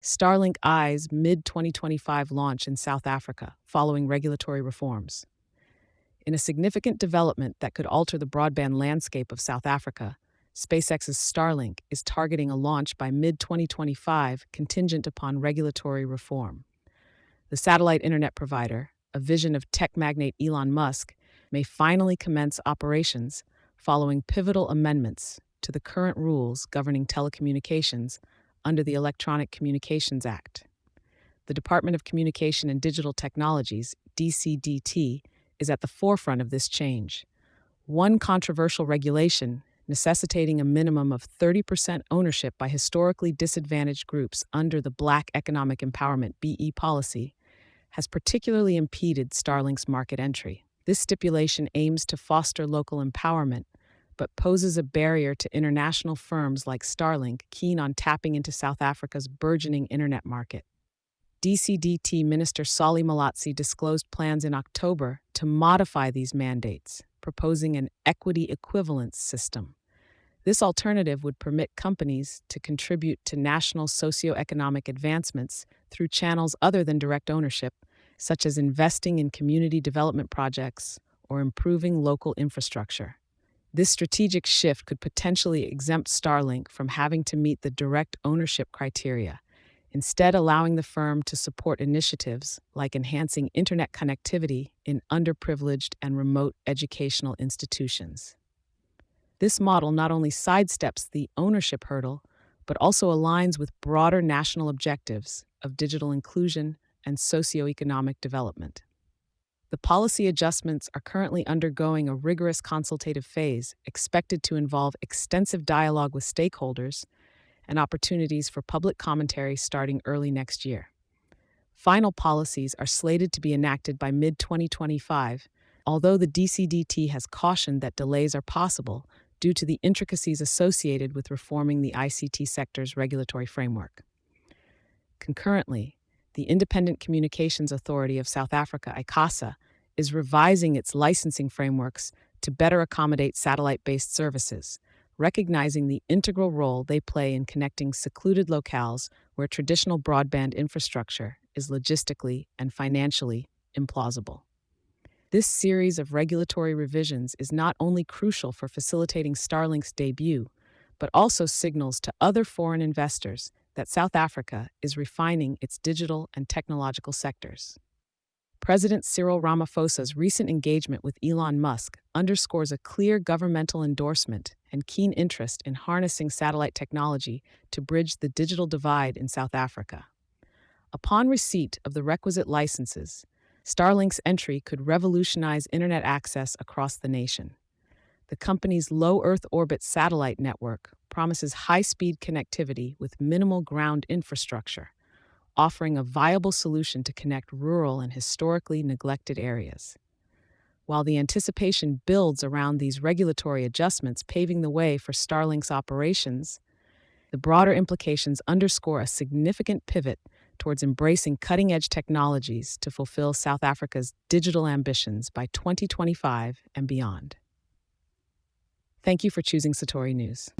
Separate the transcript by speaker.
Speaker 1: Starlink eyes mid-2025 launch in South Africa following regulatory reforms. In a significant development that could alter the broadband landscape of South Africa, SpaceX's Starlink is targeting a launch by mid-2025 contingent upon regulatory reform. The satellite internet provider, a vision of tech magnate Elon Musk, may finally commence operations following pivotal amendments to the current rules governing telecommunications under the Electronic Communications Act. The Department of Communication and Digital Technologies, DCDT, is at the forefront of this change. One controversial regulation, necessitating a minimum of 30% ownership by historically disadvantaged groups under the Black Economic Empowerment (BE) policy, has particularly impeded Starlink's market entry. This stipulation aims to foster local empowerment, but poses a barrier to international firms like Starlink keen on tapping into South Africa's burgeoning internet market. DCDT Minister Solly Malatsi disclosed plans in October to modify these mandates, proposing an equity equivalence system. This alternative would permit companies to contribute to national socioeconomic advancements through channels other than direct ownership, such as investing in community development projects or improving local infrastructure. This strategic shift could potentially exempt Starlink from having to meet the direct ownership criteria, instead allowing the firm to support initiatives like enhancing internet connectivity in underprivileged and remote educational institutions. This model not only sidesteps the ownership hurdle, but also aligns with broader national objectives of digital inclusion and socioeconomic development. The policy adjustments are currently undergoing a rigorous consultative phase, expected to involve extensive dialogue with stakeholders and opportunities for public commentary starting early next year. Final policies are slated to be enacted by mid-2025, although the DCDT has cautioned that delays are possible due to the intricacies associated with reforming the ICT sector's regulatory framework. Concurrently, the Independent Communications Authority of South Africa, ICASA, is revising its licensing frameworks to better accommodate satellite-based services, recognizing the integral role they play in connecting secluded locales where traditional broadband infrastructure is logistically and financially implausible. This series of regulatory revisions is not only crucial for facilitating Starlink's debut, but also signals to other foreign investors that South Africa is refining its digital and technological sectors. President Cyril Ramaphosa's recent engagement with Elon Musk underscores a clear governmental endorsement and keen interest in harnessing satellite technology to bridge the digital divide in South Africa. Upon receipt of the requisite licenses, Starlink's entry could revolutionize internet access across the nation. The company's low Earth orbit satellite network promises high-speed connectivity with minimal ground infrastructure, offering a viable solution to connect rural and historically neglected areas. While the anticipation builds around these regulatory adjustments paving the way for Starlink's operations, the broader implications underscore a significant pivot towards embracing cutting-edge technologies to fulfill South Africa's digital ambitions by 2025 and beyond. Thank you for choosing Satori News.